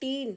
3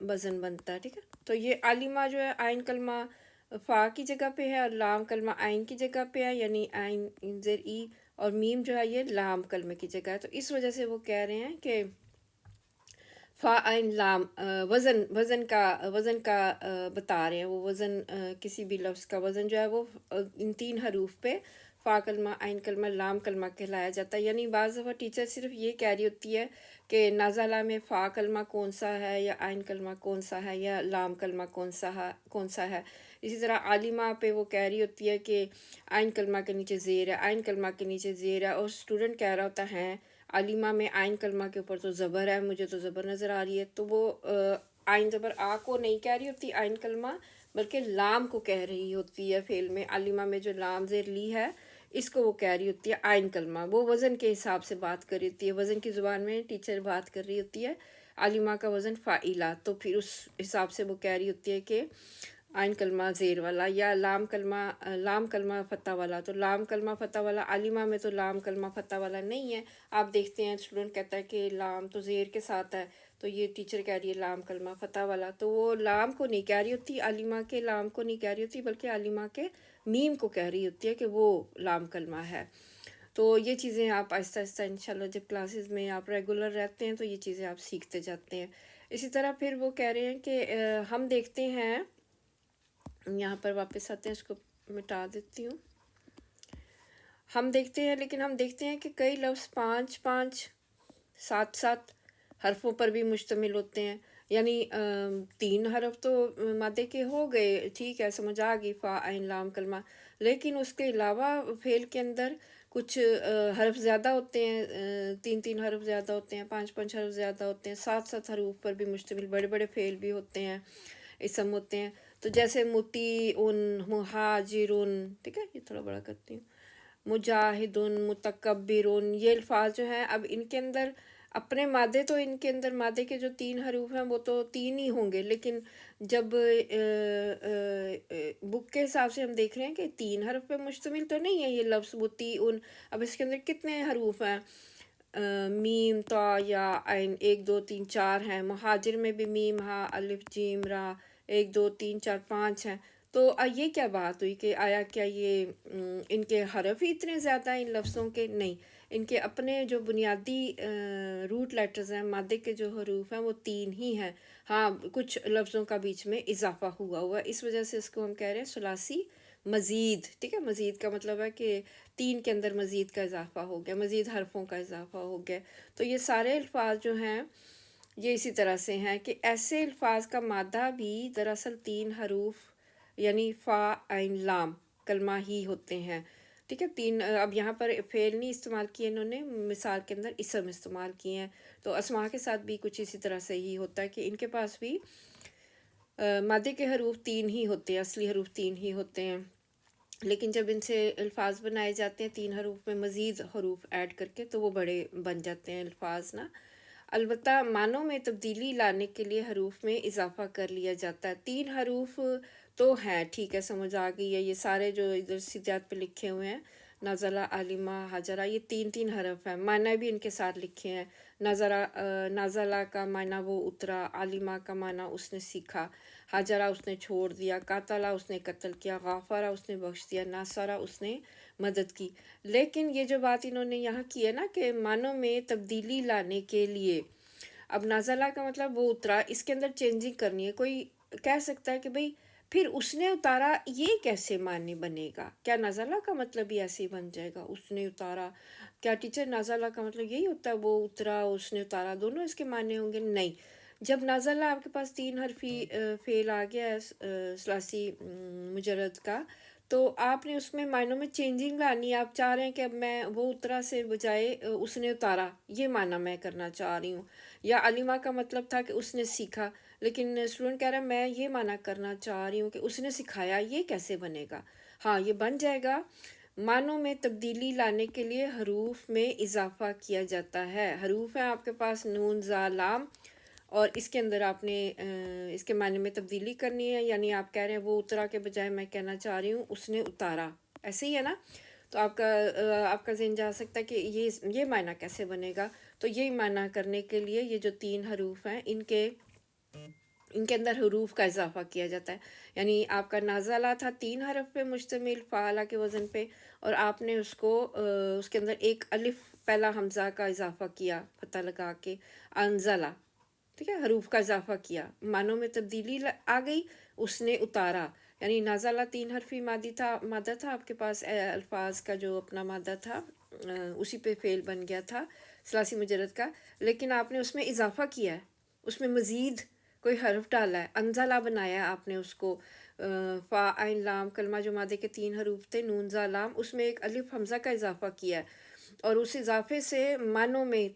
وزن بنتا ہے، ٹھیک ہے. تو یہ عالمہ جو ہے آئین کلمہ فا کی جگہ پہ ہے اور لام کلمہ آئین کی جگہ پہ ہے، یعنی آئین زیر ای، اور میم جو ہے یہ لام کلمے کی جگہ ہے. تو اس وجہ سے وہ کہہ رہے ہیں کہ فا عین لام وزن کا بتا رہے ہیں. وہ وزن کسی بھی لفظ کا وزن جو ہے وہ ان 3 حروف پہ فا کلمہ عین کلمہ لام کلمہ کہلایا جاتا ہے. یعنی بعض دفعہ ٹیچر صرف یہ کہہ رہی ہوتی ہے کہ نازلہ میں فا کلمہ کون سا ہے یا عین کلمہ کون سا ہے یا لام کلمہ کون سا ہے. اسی طرح عالمہ پہ وہ کہہ رہی ہوتی ہے کہ عین کلمہ کے نیچے زیر ہے، عین کلمہ کے نیچے زیر ہے، اور اسٹوڈنٹ کہہ رہا ہوتا ہے عالمہ میں عین کلمہ کے اوپر تو زبر ہے، مجھے تو زبر نظر آ رہی ہے. تو وہ عین زبر آ کو نہیں کہہ رہی ہوتی عین کلمہ، بلکہ لام کو کہہ رہی ہوتی ہے. فعل میں عالمہ میں جو لام زیر لی ہے اس کو وہ کہہ رہی ہوتی ہے عین کلمہ. وہ وزن کے حساب سے بات کر رہی ہوتی ہے، وزن کی زبان میں ٹیچر بات کر رہی ہوتی ہے عالمہ کا وزن فاعلہ، تو پھر اس حساب سے وہ کہہ رہی ہوتی ہے کہ عین کلمہ زیر والا یا لام کلمہ فتح والا. تو لام کلمہ فتح والا عالمہ میں تو لام کلمہ فتح والا نہیں ہے. آپ دیکھتے ہیں اسٹوڈنٹ کہتا ہے کہ لام تو زیر کے ساتھ ہے، تو یہ ٹیچر کہہ رہی ہے لام کلمہ فتح والا. تو وہ لام کو نہیں کہہ رہی ہوتی، عالمہ کے لام کو نہیں کہہ رہی ہوتی، بلکہ عالمہ کے میم کو کہہ رہی ہوتی ہے کہ وہ لام کلمہ ہے. تو یہ چیزیں آپ آہستہ آہستہ انشاءاللہ جب کلاسز میں آپ ریگولر رہتے ہیں تو یہ چیزیں آپ سیکھتے جاتے ہیں. اسی طرح پھر وہ کہہ رہے ہیں کہ ہم دیکھتے ہیں، یہاں پر واپس آتے ہیں، اس کو مٹا دیتی ہوں. ہم دیکھتے ہیں کہ کئی لفظ 5 7 حرفوں پر بھی مشتمل ہوتے ہیں. یعنی 3 حرف تو مادے کے ہو گئے، ٹھیک ہے، سمجھ آ گئی فا عین لام کلمہ، لیکن اس کے علاوہ فعل کے اندر کچھ حرف زیادہ ہوتے ہیں، 3 حرف زیادہ ہوتے ہیں، 5 حرف زیادہ ہوتے ہیں، 7 حروف پر بھی مشتمل بڑے بڑے فعل بھی ہوتے ہیں، اسم ہوتے ہیں. تو جیسے مطیعن، مہاجرن، ٹھیک ہے، یہ تھوڑا بڑا کرتی ہوں، مجاہدن، متکبرن، یہ الفاظ جو ہیں اب ان کے اندر اپنے مادے تو ان کے اندر مادے کے جو 3 حروف ہیں وہ تو 3 ہی ہوں گے، لیکن جب بک کے حساب سے ہم دیکھ رہے ہیں کہ 3 حرف پہ مشتمل تو نہیں ہے یہ لفظ مطیعن. اب اس کے اندر کتنے حروف ہیں؟ میم، تا، یا، عین، 1 2 3 4 ہیں. مہاجر میں بھی میم، ہا، الف، جیم، را، 1 2 3 4 5 ہیں. تو یہ کیا بات ہوئی کہ آیا کیا یہ ان کے حرف ہی اتنے زیادہ ہیں ان لفظوں کے؟ نہیں، ان کے اپنے جو بنیادی روٹ لیٹرز ہیں، مادے کے جو حروف ہیں وہ 3 ہی ہیں. ہاں، کچھ لفظوں کا بیچ میں اضافہ ہوا ہے، اس وجہ سے اس کو ہم کہہ رہے ہیں ثلاثی مزید. ٹھیک ہے، مزید کا مطلب ہے کہ 3 کے اندر مزید کا اضافہ ہو گیا، مزید حرفوں کا اضافہ ہو گیا. تو یہ سارے الفاظ جو ہیں یہ اسی طرح سے ہیں کہ ایسے الفاظ کا مادہ بھی دراصل 3 حروف یعنی فا عین لام کلمہ ہی ہوتے ہیں. ٹھیک ہے، 3. اب یہاں پر فعل نہیں استعمال کیے انہوں نے، مثال کے اندر اسم استعمال کیے ہیں. تو اسماء کے ساتھ بھی کچھ اسی طرح سے ہی ہوتا ہے کہ ان کے پاس بھی مادے کے حروف 3 ہی ہوتے ہیں، اصلی حروف 3 ہی ہوتے ہیں، لیکن جب ان سے الفاظ بنائے جاتے ہیں 3 حروف میں مزید حروف ایڈ کر کے تو وہ بڑے بن جاتے ہیں الفاظ نا. البتہ معنوں میں تبدیلی لانے کے لیے حروف میں اضافہ کر لیا جاتا ہے. 3 حروف تو ہیں، ٹھیک ہے، سمجھ آ گئی ہے. یہ سارے جو ادھر سجاد پہ لکھے ہوئے ہیں، نازلہ، عالمہ، حاجرہ، یہ 3 حرف ہیں. معنی بھی ان کے ساتھ لکھے ہیں. نازلہ کا معنی وہ اترا، عالمہ کا معنی اس نے سیکھا، حاجرہ اس نے چھوڑ دیا، قاتلہ اس نے قتل کیا، غافرہ اس نے بخش دیا، ناصرہ اس نے مدد کی. لیکن یہ جو بات انہوں نے یہاں کی ہے نا کہ معنوں میں تبدیلی لانے کے لیے، اب نازلہ کا مطلب وہ اترا، اس کے اندر چینجنگ کرنی ہے. کوئی کہہ سکتا ہے کہ بھئی پھر اس نے اتارا یہ کیسے معنی بنے گا؟ کیا نازلہ کا مطلب بھی ایسے ہی بن جائے گا، اس نے اتارا؟ کیا ٹیچر نازلہ کا مطلب یہی ہوتا ہے وہ اترا، اس نے اتارا، دونوں اس کے معنی ہوں گے؟ نہیں. جب نازلہ آپ کے پاس 3 حرفی فعل آ گیا ہے ثلاثی مجرد کا، تو آپ نے اس میں معنوں میں چینجنگ لانی ہے. آپ چاہ رہے ہیں کہ اب میں وہ اترا سے بجائے اس نے اتارا یہ معنی میں کرنا چاہ رہی ہوں. یا علیمہ کا مطلب تھا کہ اس نے سیکھا، لیکن اسٹوڈنٹ کہہ رہا ہے میں یہ معنی کرنا چاہ رہی ہوں کہ اس نے سکھایا. یہ کیسے بنے گا؟ ہاں، یہ بن جائے گا. معنوں میں تبدیلی لانے کے لیے حروف میں اضافہ کیا جاتا ہے. حروف ہیں آپ کے پاس نون، زا، لام، اور اس کے اندر آپ نے اس کے معنی میں تبدیلی کرنی ہے. یعنی آپ کہہ رہے ہیں وہ اترا کے بجائے میں کہنا چاہ رہی ہوں اس نے اتارا. ایسے ہی ہے نا؟ تو آپ کا ذہن جا سکتا ہے کہ یہ معنی کیسے بنے گا. تو یہی معنی کرنے کے لیے یہ جو 3 حروف ہیں ان کے ان کے اندر حروف کا اضافہ کیا جاتا ہے. یعنی آپ کا نازلہ تھا 3 حرف پہ مشتمل فعلا کے وزن پہ، اور آپ نے اس کو اس کے اندر ایک الف پہلا حمزہ کا اضافہ کیا فتح لگا کے، انزلہ، ٹھیک ہے، حروف کا اضافہ کیا، معنوں میں تبدیلی آ گئی، اس نے اتارا. یعنی نازلہ 3 حرفی مادہ تھا آپ کے پاس، الفاظ کا جو اپنا مادہ تھا اسی پہ فعل بن گیا تھا ثلاثی مجرد کا، لیکن آپ نے اس میں اضافہ کیا ہے، اس میں مزید کوئی حرف ڈالا ہے، انزلہ بنایا ہے آپ نے اس کو. فا عین لام کلمہ جو مادے کے 3 حروف تھے، نون زا لام، اس میں ایک الف حمزہ کا اضافہ کیا ہے، اور اس اضافے سے معنوں میں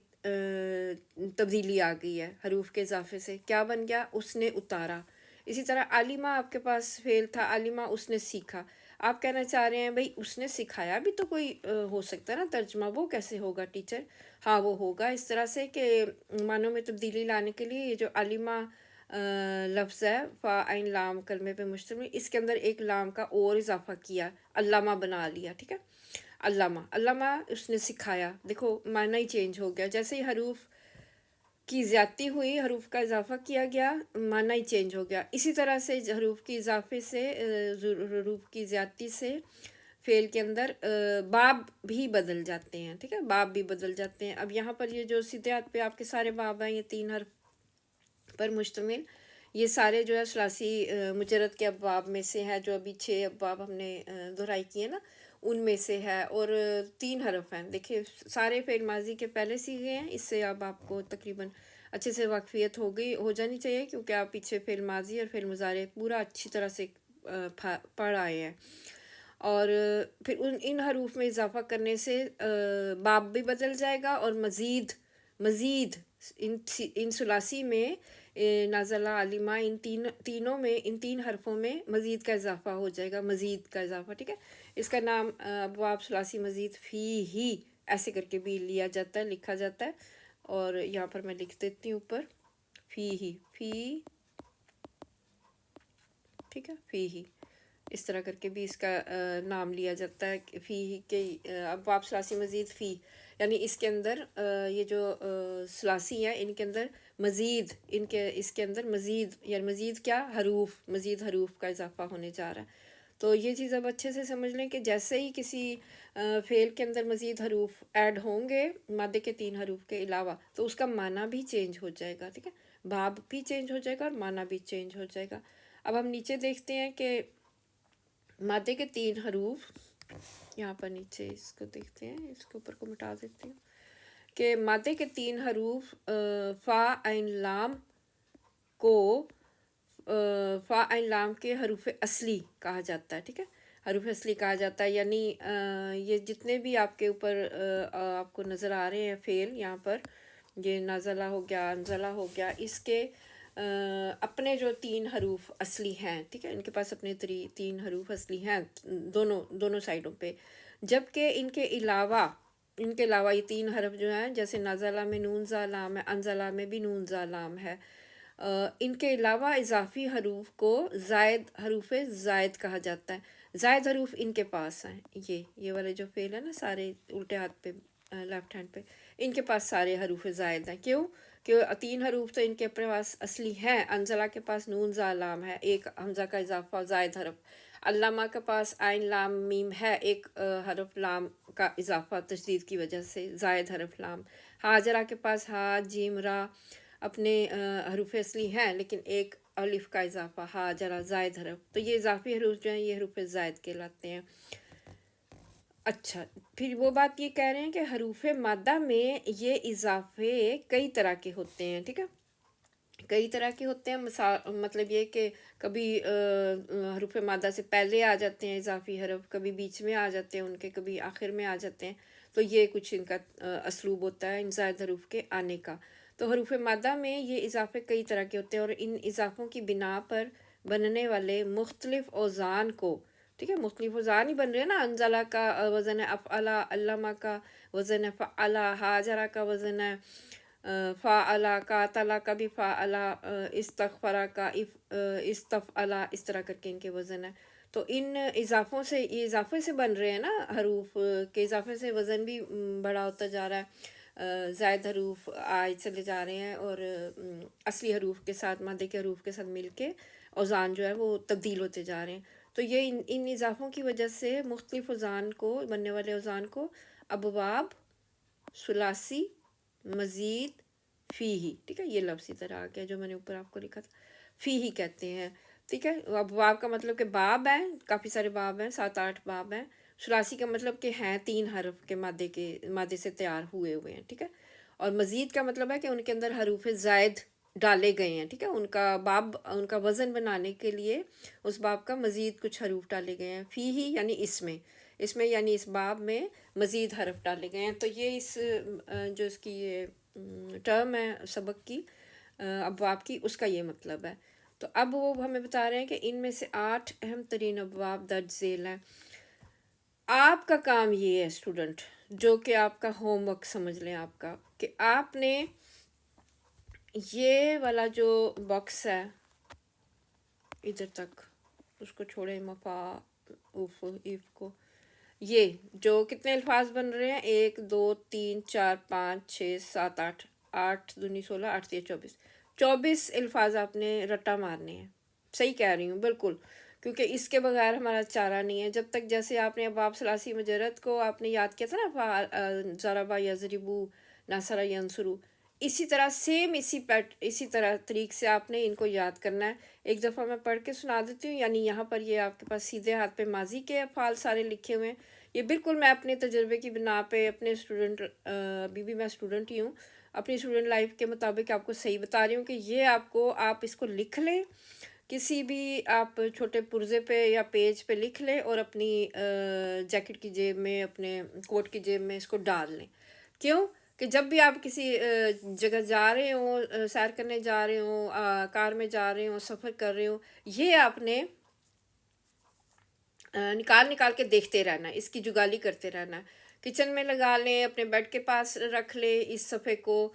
تبدیلی آ گئی ہے. حروف کے اضافے سے کیا بن گیا؟ اس نے اتارا. اسی طرح عالمہ آپ کے پاس فعل تھا، عالمہ اس نے سیکھا. آپ کہنا چاہ رہے ہیں بھئی اس نے سکھایا بھی تو کوئی ہو سکتا ہے نا ترجمہ، وہ کیسے ہوگا ٹیچر؟ ہاں وہ ہوگا اس طرح سے کہ معنوں میں تبدیلی لانے کے لیے یہ جو عالمہ لفظ ہے فا عین لام کلمے پہ مشتمل، اس کے اندر ایک لام کا اور اضافہ کیا، علامہ بنا لیا. ٹھیک ہے، علامہ اس نے سکھایا. دیکھو معنی ہی چینج ہو گیا، جیسے ہی حروف کی زیادتی ہوئی، حروف کا اضافہ کیا گیا، معنی ہی چینج ہو گیا. اسی طرح سے حروف کی اضافے سے حروف کی زیادتی سے فعل کے اندر باب بھی بدل جاتے ہیں. ٹھیک ہے، باب بھی بدل جاتے ہیں. اب یہاں پر یہ جو سیدھے ہاتھ پہ آپ کے سارے باب ہیں، یہ 3 حرف پر مشتمل، یہ سارے جو ہے ثلاثی مجرد کے ابواب میں سے ہے، جو ابھی 6 ابواب ہم نے دہرائی کیے نا ان میں سے ہے، اور 3 حرف ہیں. دیکھیں سارے فعل ماضی کے پہلے سیغے ہیں، اس سے اب آپ کو تقریباً اچھے سے واقفیت ہو جانی چاہیے، کیونکہ آپ پیچھے فعل ماضی اور فعل مضارع پورا اچھی طرح سے پڑھ آئے ہیں. اور پھر ان حروف میں اضافہ کرنے سے باب بھی بدل جائے گا، اور مزید ان ثلاثی میں نازلہ، عالمہ، ان تینوں میں، ان 3 حرفوں میں مزید کا اضافہ ہو جائے گا، مزید کا اضافہ. ٹھیک ہے، اس کا نام ابواب ثلاثی مزید فی ہی ایسے کر کے بھی لیا جاتا ہے، لکھا جاتا ہے. اور یہاں پر میں لکھ دیتی ہوں اوپر فی ہی، فی، ٹھیک ہے، فی ہی، اس طرح کر کے بھی اس کا نام لیا جاتا ہے فی ہی کے ابواب ثلاثی مزید فی. یعنی اس کے اندر یہ جو ثلاثی ہیں ان کے اندر مزید، اس کے اندر مزید، یعنی مزید کیا؟ مزید حروف کا اضافہ ہونے جا رہا ہے. تو یہ چیز اب اچھے سے سمجھ لیں کہ جیسے ہی کسی فعل کے اندر مزید حروف ایڈ ہوں گے مادے کے 3 حروف کے علاوہ، تو اس کا معنی بھی چینج ہو جائے گا. ٹھیک ہے، باب بھی چینج ہو جائے گا اور معنی بھی چینج ہو جائے گا. اب ہم نیچے دیکھتے ہیں کہ مادے کے 3 حروف، یہاں پر نیچے اس کو دیکھتے ہیں، اس کے اوپر کو مٹا دیتی ہوں، کہ مادے کے 3 حروف فا عین لام کو فا عین لام کے حروف اصلی کہا جاتا ہے. ٹھیک ہے، حروف اصلی کہا جاتا ہے. یعنی یہ جتنے بھی آپ کے اوپر آپ کو نظر آ رہے ہیں فعل، یہاں پر یہ نازلہ ہو گیا، انزلہ ہو گیا، اس کے اپنے جو 3 حروف اصلی ہیں. ٹھیک ہے، ان کے پاس اپنے 3 حروف اصلی ہیں دونوں سائڈوں پہ. جبکہ ان کے علاوہ یہ 3 حرف جو ہیں، جیسے نازلہ میں نون زا لام ہے، انزلہ میں بھی نون زا لام ہے، ان کے علاوہ اضافی حروف کو حروف زائد کہا جاتا ہے. زائد حروف ان کے پاس ہیں، یہ والے جو فعل ہے نا سارے الٹے ہاتھ پہ، لیفٹ ہینڈ پہ، ان کے پاس سارے حروف زائد ہیں. کیوں؟ کہ 3 حروف تو ان کے پاس اصلی ہیں. انزلہ کے پاس نون زا لام ہے، ایک حمزہ کا اضافہ، زائد حرف. علامہ کے پاس عین لام میم ہے، ایک حرف لام کا اضافہ تشدید کی وجہ سے، زائد حرف لام. ہاجرہ کے پاس ہا جیم را اپنے حروف اصلی ہیں، لیکن ایک الف کا اضافہ، ہاجرہ، زائد حرف. تو یہ اضافی حروف جو ہیں یہ حروف زائد کہلاتے ہیں. اچھا، پھر وہ بات یہ کہہ رہے ہیں کہ حروف مادہ میں یہ اضافے کئی طرح کے ہوتے ہیں. ٹھیک ہے، کئی طرح کے ہوتے ہیں. مطلب یہ کہ کبھی حروف مادہ سے پہلے آ جاتے ہیں اضافی حرف، کبھی بیچ میں آ جاتے ہیں ان کے، کبھی آخر میں آ جاتے ہیں. تو یہ کچھ ان کا اسلوب ہوتا ہے ان زائد حروف کے آنے کا. تو حروف مادہ میں یہ اضافے کئی طرح کے ہوتے ہیں، اور ان اضافوں کی بنا پر بننے والے مختلف اوزان کو، ٹھیک ہے، مختلف اوزان ہی بن رہے ہیں نا. انزلہ کا وزن ہے افعلا، علامہ کا وزن ہے فعلا، ہاجرہ کا وزن ہے فعلا، قاتلہ کا بھی فعلا، استغفرہ کا استفعلا، اس طرح کر کے ان کے وزن ہے. تو ان اضافوں سے، یہ اضافے سے بن رہے ہیں نا حروف کے، اضافے سے وزن بھی بڑا ہوتا جا رہا ہے. زائد حروف آئے چلے جا رہے ہیں، اور اصلی حروف کے ساتھ، مادے کے حروف کے ساتھ مل کے اوزان جو ہے وہ تبدیل ہوتے جا رہے ہیں۔ تو یہ ان اضافوں کی وجہ سے مختلف اوزان کو، بننے والے اوزان کو ابواب، ثلاثی، مزید، فیہی، ٹھیک ہے، یہ لفظ ادھر آ گیا جو میں نے اوپر آپ کو لکھا تھا، فیہی کہتے ہیں، ٹھیک ہے۔ ابواب کا مطلب کہ باب ہیں، کافی سارے باب ہیں، 7-8 باب ہیں۔ ثلاثی کا مطلب کہ ہیں 3 حرف کے مادے سے تیار ہوئے ہیں، ٹھیک ہے۔ اور مزید کا مطلب ہے کہ ان کے اندر حروف زائد ڈالے گئے ہیں، ٹھیک ہے، ان کا باب، ان کا وزن بنانے کے لیے اس باب کا مزید کچھ حروف ڈالے گئے ہیں۔ فیہی یعنی اس میں یعنی اس باب میں مزید حرف ڈالے گئے ہیں۔ تو یہ اس جو اس کی یہ ٹرم ہے سبق کی، ابواب کی، اس کا یہ مطلب ہے۔ تو اب وہ ہمیں بتا رہے ہیں کہ ان میں سے 8 اہم ترین ابواب درج ذیل ہیں۔ آپ کا کام یہ ہے اسٹوڈنٹ، جو کہ آپ کا ہوم ورک سمجھ لیں آپ کا، کہ آپ نے یہ والا جو باکس ہے ادھر تک، اس کو چھوڑیں، مفا اوف ایف کو، یہ جو کتنے الفاظ بن رہے ہیں، 1 2 3 4 5 6 7 8، 8 دونی 16، 8 3 24، 24 الفاظ آپ نے رٹا مارنے ہیں۔ صحیح کہہ رہی ہوں، بالکل، کیونکہ اس کے بغیر ہمارا چارہ نہیں ہے۔ جب تک جیسے آپ نے ابواب ثلاثی مجرد کو آپ نے یاد کیا تھا نا، ضربا یضربو، نصر ینصرو، اسی طرح سیم اسی طرح طریق سے آپ نے ان کو یاد کرنا ہے۔ ایک دفعہ میں پڑھ کے سنا دیتی ہوں، یعنی یہاں پر یہ آپ کے پاس سیدھے ہاتھ پہ ماضی کے افعال سارے لکھے ہوئے ہیں۔ یہ بالکل میں اپنے تجربے کی بنا پہ، اپنے اسٹوڈنٹ، ابھی بھی میں اسٹوڈنٹ ہی ہوں، اپنی اسٹوڈنٹ لائف کے مطابق آپ کو صحیح بتا رہی ہوں کہ یہ آپ اس کو لکھ لیں، کسی بھی آپ چھوٹے پرزے پہ یا پیج پہ لکھ لیں، اور اپنی جیکٹ کی جیب میں، اپنے کوٹ کی جیب میں اس کو ڈال لیں۔ کیوں کہ جب بھی آپ کسی جگہ جا رہے ہوں، سیر کرنے جا رہے ہوں، کار میں جا رہے ہوں، سفر کر رہے ہوں، یہ آپ نے نکال کے دیکھتے رہنا ہے، اس کی جگالی کرتے رہنا ہے۔ کچن میں لگا لیں، اپنے بیڈ کے پاس رکھ لیں، اس صفحے کو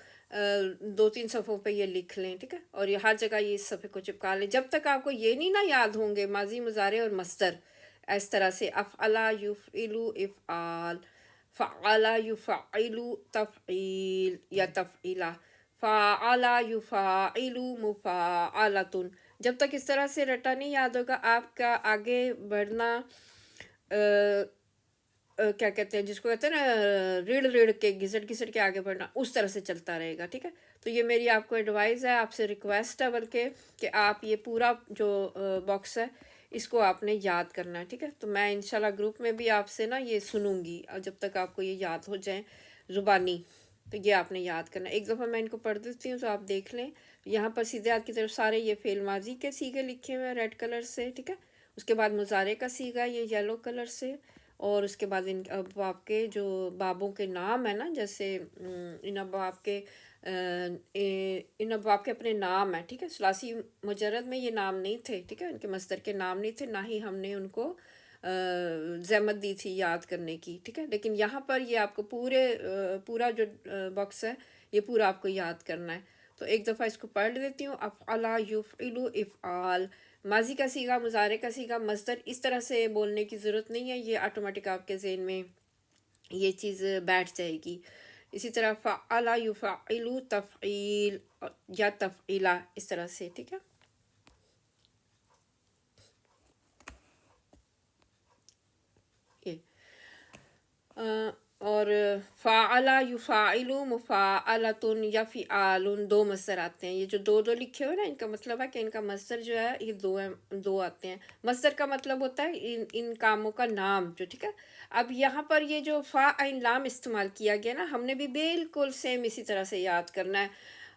2-3 صفحوں پہ یہ لکھ لیں، ٹھیک ہے، اور یہ ہر جگہ یہ اس صفحے کو چپکا لیں، جب تک آپ کو یہ نہیں نا یاد ہوں گے ماضی، مضارع اور مصدر۔ اس طرح سے افعلا یفعلو افعال، فعلا یفعلو تفعیل یا تفعیلا، فعلا یفعلو مفعلتن۔ جب تک اس طرح سے رٹا نہیں یاد ہوگا، آپ کا آگے بڑھنا کیا کہتے ہیں، جس کو کہتے ہیں نا ریڑھ کے، گھسٹ کے آگے بڑھنا، اس طرح سے چلتا رہے گا، ٹھیک ہے۔ تو یہ میری آپ کو ایڈوائز ہے، آپ سے ریکویسٹ ہے بلکہ، کہ آپ یہ پورا جو باکس ہے اس کو آپ نے یاد کرنا ہے، ٹھیک ہے۔ تو میں انشاءاللہ گروپ میں بھی آپ سے نا یہ سنوں گی، اور جب تک آپ کو یہ یاد ہو جائیں زبانی، تو یہ آپ نے یاد کرنا ہے۔ ایک دفعہ میں ان کو پڑھ دیتی ہوں تو آپ دیکھ لیں۔ یہاں پر سیدھے ہاتھ کی طرف سارے یہ فعل ماضی کے صیغے لکھے ہوئے ہیں ریڈ کلر سے، ٹھیک ہے۔ اس کے بعد مضارع کا صیغہ یہ یلو کلر سے، اور اس کے بعد ان ابواب کے جو بابوں کے نام ہیں نا، جیسے ان ابواب کے اپنے نام ہیں، ٹھیک ہے۔ ثلاثی مجرد میں یہ نام نہیں تھے، ٹھیک ہے، ان کے مصدر کے نام نہیں تھے، نہ ہی ہم نے ان کو زحمت دی تھی یاد کرنے کی، ٹھیک ہے۔ لیکن یہاں پر یہ آپ کو پورا جو باکس ہے یہ پورا آپ کو یاد کرنا ہے۔ تو ایک دفعہ اس کو پڑھ دیتی ہوں۔ افعلا یفعلو افعال، ماضی کا صیغہ، مضارع کا صیغہ، مصدر، اس طرح سے بولنے کی ضرورت نہیں ہے، یہ آٹومیٹک آپ کے ذہن میں یہ چیز بیٹھ جائے گی۔ اسی طرح فعلا یفعلو تفعیل یا تفعیلا، اس طرح سے، ٹھیک ہے۔ اور فعلا یفعلو مفعلتن یا فعال، 2 مصدر آتے ہیں۔ یہ جو دو لکھے ہوئے نا، ان کا مطلب ہے کہ ان کا مصدر جو ہے یہ 2 آتے ہیں۔ مصدر کا مطلب ہوتا ہے ان کاموں کا نام جو، ٹھیک ہے۔ اب یہاں پر یہ جو فا عین لام استعمال کیا گیا نا، ہم نے بھی بالکل سیم اسی طرح سے یاد کرنا ہے،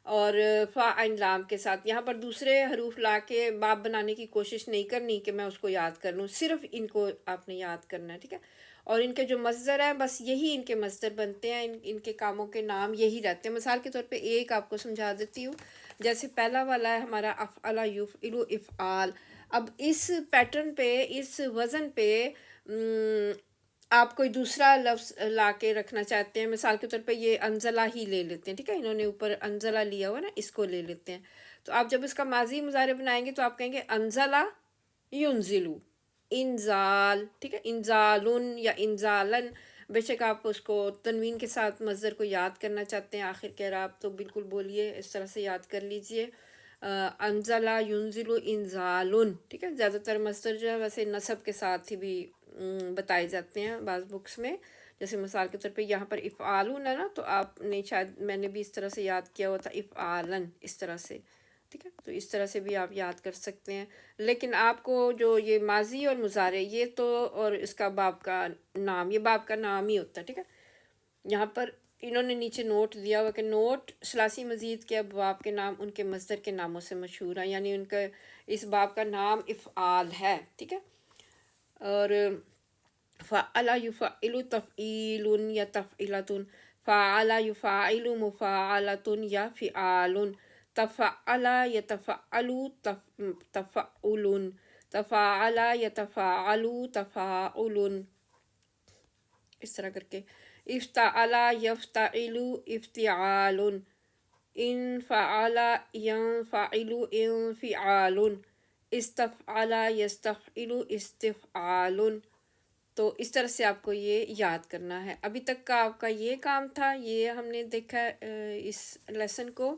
اور فا عین لام کے ساتھ یہاں پر دوسرے حروف لا کے باب بنانے کی کوشش نہیں کرنی کہ میں اس کو یاد کر لوں، صرف ان کو آپ نے یاد کرنا ہے، ٹھیک ہے۔ اور ان کے جو مصدر ہیں بس یہی ان کے مصدر بنتے ہیں، ان کے کاموں کے نام یہی رہتے ہیں۔ مثال کے طور پہ ایک آپ کو سمجھا دیتی ہوں، جیسے پہلا والا ہے ہمارا افعلا یفعلو افعال۔ اب اس پیٹرن پہ، اس وزن پہ آپ کوئی دوسرا لفظ لا کے رکھنا چاہتے ہیں، مثال کے طور پہ یہ انزلہ ہی لے لیتے ہیں، ٹھیک ہے، انہوں نے اوپر انزلہ لیا ہوا نا، اس کو لے لیتے ہیں۔ تو آپ جب اس کا ماضی مضارع بنائیں گے تو آپ کہیں گے انزلہ ینزلو، انزال، ٹھیک ہے، انزالن یا انزالن، بے شک آپ اس کو تنوین کے ساتھ مصدر کو یاد کرنا چاہتے ہیں آخر کے اعراب تو بالکل بولیے، اس طرح سے یاد کر لیجئے۔ انزلہ ینزل انزالن، ٹھیک ہے، زیادہ تر مصدر جو ہے ویسے نصب کے ساتھ ہی بھی بتائے جاتے ہیں بعض بکس میں، جیسے مثال کے طور پہ یہاں پر افعالون ہے نا، تو آپ نے شاید میں نے بھی اس طرح سے یاد کیا ہوا تھا افعالن، اس طرح سے، ٹھیک ہے، تو اس طرح سے بھی آپ یاد کر سکتے ہیں۔ لیکن آپ کو جو یہ ماضی اور مضارع یہ تو اور اس کا باپ کا نام، یہ باپ کا نام ہی ہوتا ہے، ٹھیک ہے۔ یہاں پر انہوں نے نیچے نوٹ دیا ہوا کہ نوٹ ثلاثی مزید کے ابواب کے نام ان کے مصدر کے ناموں سے مشہور ہیں، یعنی ان کا اس باب کا نام افعال ہے، ٹھیک ہے۔ اور فعل یفعل تفعیل یا تفعیلۃ، فعل یفعل مفاعلۃ یا فعال، تفعل یتفعل تفعل، تفاعل یتفاعل تفاعل، اس طرح کر کے۔ افتعل یفتعل افتعال، انفعل ینفعل انفعال، استفعل یستفعل استفعال۔ تو اس طرح سے آپ کو یہ یاد کرنا ہے۔ ابھی تک کا آپ کا یہ کام تھا، یہ ہم نے دیکھا اس لیسن کو،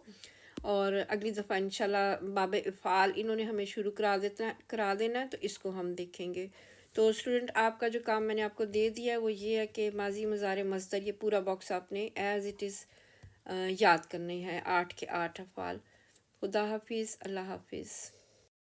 اور اگلی دفعہ انشاءاللہ باب افعال انہوں نے ہمیں شروع کرا دینا ہے، تو اس کو ہم دیکھیں گے۔ تو اسٹوڈنٹ آپ کا جو کام میں نے آپ کو دے دیا ہے وہ یہ ہے کہ ماضی مضارع مصدر یہ پورا باکس آپ نے ایز اٹ از یاد کرنے ہے، 8 کے 8 افعال۔ خدا حافظ، اللہ حافظ۔